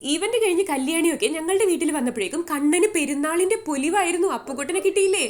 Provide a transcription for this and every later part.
Event കഴിഞ്ഞ് കല്യാണിയൊക്കെ ഞങ്ങളുടെ വീട്ടിൽ വന്നപ്പോഴേക്കും കണ്ണന് പെരുന്നാളിന്റെ പൊലിവായിരുന്നു. അപ്പുകുട്ടനെ കിട്ടിയില്ലേ?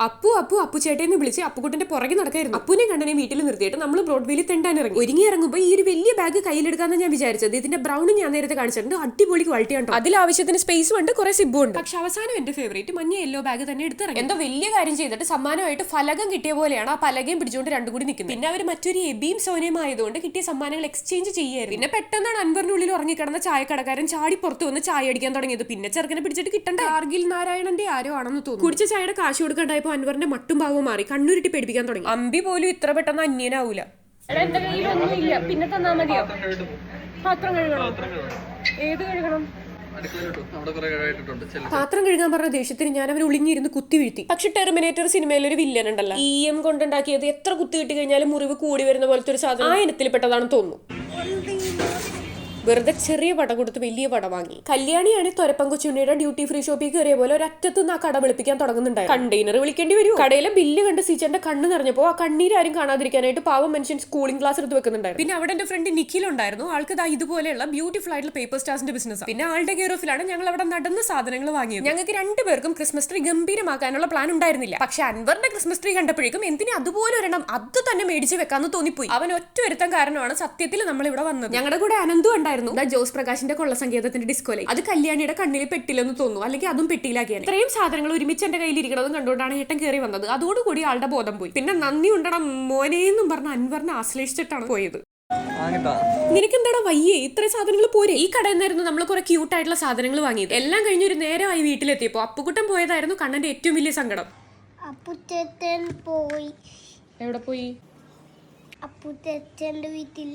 അപ്പു ചേട്ടനെ വിളിച്ച് അപ്പുകുട്ടന്റെ പുറകെ നടക്കായിരുന്നു. അപ്പുനെ കണ്ണനെ വീട്ടിൽ നിർത്തിയിട്ട് നമ്മൾ ബ്രോഡ്വേയിൽ തെണ്ടാൻ ഇറങ്ങി. ഒരുങ്ങി ഇറങ്ങുമ്പോൾ ഈ ഒരു വലിയ ബാഗ് കയ്യിലെടുക്കാന്ന് ഞാൻ വിചാരിച്ചത്. ഇതിന്റെ ബ്രൗണും ഞാൻ നേരത്തെ കാണിച്ചിട്ടുണ്ട്. അടിപൊളി ക്വാളിറ്റി ആണ്. അതിൽ ആവശ്യത്തിന് സ്പേസും ഉണ്ട്, കുറെ സിബും ഉണ്ട്. പക്ഷെ അവസാനം എന്റെ ഫേവറേറ്റ് മഞ്ഞ യെല്ലോ ബാഗ് തന്നെ എടുത്തിറങ്ങി. എന്തോ വലിയ കാര്യം ചെയ്തിട്ട് സമ്മാനമായിട്ട് ഫലകം കിട്ടിയ പോലെയാണ് ആ പലകയും പിടിച്ചുകൊണ്ട് രണ്ടും കൂടി നിൽക്കുന്നത്. പിന്നെ അവർ മറ്റൊരു എബിയും സോനയും ആയതുകൊണ്ട് കിട്ടിയ സമ്മാനങ്ങൾ എക്സ്ചേഞ്ച് ചെയ്യായിരുന്നു. പിന്നെ പെട്ടെന്നാണ് അൻവറിനുള്ളിൽ ഉറങ്ങിക്കിടന്ന ചായക്കടക്കാരൻ ചാടി പുറത്തു വന്ന് ചായ അടിക്കാൻ തുടങ്ങിയത്. പിന്നെ ചെറുക്കനെ പിടിച്ചിട്ട് കിട്ടണ്ട കാർഗിൽ നാരായണന്റെ ആരോ ആണെന്ന് തോന്നുന്നു. കുടിച്ച ചായയുടെ കാശ് കൊടുക്കണ്ടായപ്പോ അൻവറിന്റെ മട്ടും ഭാവവും മാറി. കണ്ണുരുട്ടി പേടിപ്പിക്കാൻ തുടങ്ങി. അമ്പി പോലും ഇത്ര പെട്ടെന്ന് അന്യനാവൂല. എന്റെ കയ്യിലൊന്നുമില്ല, പിന്നെ തന്നാ മതിയോ? പാത്രം കഴുകണം. ഏത് കഴുകണം? പാത്രം കഴുകാൻ പറഞ്ഞ ദേഷ്യത്തിന് ഞാൻ അവർ ഒളിഞ്ഞിരുന്ന് കുത്തി വീഴ്ത്തി. പക്ഷെ ടെർമിനേറ്റർ സിനിമയിൽ ഒരു വില്ലൻ ഉണ്ടല്ലോ, EM കൊണ്ടുണ്ടാക്കിയത് എത്ര കുത്തി കിട്ടി കഴിഞ്ഞാലും മുറിവ് കൂടി വരുന്ന പോലത്തെ ഒരു സാധനം ആ ഇനത്തിൽ പെട്ടതാണെന്ന് തോന്നുന്നു. വെറുതെ ചെറിയ പട കൊടുത്ത് വലിയ പട വാങ്ങി. കല്യാണിയാണ് തൊരപ്പങ്കൊച്ചുണ്ണിയുടെ ഡ്യൂട്ടി ഫ്രീ ഷോപ്പിൽ കയറിയ പോലെ ഒരറ്റത്തുനിന്ന് ആ കട വിളിപ്പിക്കാൻ തുടങ്ങുന്നുണ്ടായി. കണ്ടെയ്നർ വിളിക്കേണ്ടി വരും. കടയിലെ ബില്ല് കണ്ട് സീച്ചന്റെ കണ്ണ് നിറഞ്ഞപ്പോ ആ കണ്ണീരാരും കാണാതിരിക്കാനായിട്ട് പാവം മനുഷ്യൻ കൂളിംഗ് ഗ്ലാസ് എടുത്ത് വെക്കുന്നുണ്ടായിരുന്നു. പിന്നെ അവിടെ എന്റെ ഫ്രണ്ട് നിഖിൽ ഉണ്ടായിരുന്നു. ആൾക്ക് ഇതുപോലെയുള്ള ബ്യൂട്ടിഫുൾ ആയിട്ടുള്ള പേപ്പർ സ്റ്റാർസിന്റെ ബിസിനസ്. പിന്നെ ആളുടെ കെയർ ഓഫിലാണ് ഞങ്ങൾ അവിടെ നടന്ന സാധനങ്ങൾ വാങ്ങിയത്. ഞങ്ങൾക്ക് രണ്ടുപേർക്കും ക്രിസ്മസ് ട്രീ ഗംഭീരമാക്കാനുള്ള പ്ലാൻ ഉണ്ടായിരുന്നില്ല. പക്ഷെ അൻവറിന്റെ ക്രിസ്മസ് ട്രീ കണ്ടപ്പോഴേക്കും എന്തിനാ അതുപോലെ ഒരെണ്ണം അത് തന്നെ മേടിച്ച് വെക്കാന്ന് തോന്നിപ്പോയി. അവൻ ഒറ്റ ഒരുത്തം കാരണമാണ് സത്യത്തിൽ നമ്മൾ ഇവിടെ വന്നത്. ഞങ്ങളുടെ കൂടെ അനന്തു ഉണ്ടായിരുന്നു. ജോസ് പ്രകാശിന്റെ കൊള്ളസങ്കേതത്തിന്റെ ഡിസ്കോലൈ. അത് കല്യാണിയുടെ കണ്ണിൽ പെട്ടില്ലെന്ന് തോന്നുന്നു, അല്ലെങ്കിൽ അതും പെട്ടിയിലാക്കിയാണ്. ഇത്രയും സാധനങ്ങൾ ഒരുമിച്ച് എന്റെ കയ്യിൽ ഇരിക്കണതും കണ്ടുകൊണ്ടാണ് ഏട്ടൻ കയറി വന്നത്. അതോടുകൂടി ആളുടെ ബോധം പോയി. പിന്നെ നന്ദി ഉണ്ടണം മോനേന്നും പറഞ്ഞ അൻവറിനെ ആശ്ലേഷിച്ചിട്ടാണ് പോയത്. നിനക്കെന്താടാ വയ്യേ? ഇത്രയും സാധനങ്ങൾ പോരെ? ഈ കടയിൽ നിന്നായിരുന്നു നമ്മൾ കുറെ ക്യൂട്ട് ആയിട്ടുള്ള സാധനങ്ങൾ വാങ്ങിയത്. എല്ലാം കഴിഞ്ഞ് ഒരു നേരമായി വീട്ടിലെത്തിയപ്പോ അപ്പുകുട്ടൻ പോയതായിരുന്നു കണ്ണന്റെ ഏറ്റവും വലിയ സങ്കടം. പോയി. എവിടെ പോയി? അപ്പുച്ചന്റെ വീട്ടിൽ.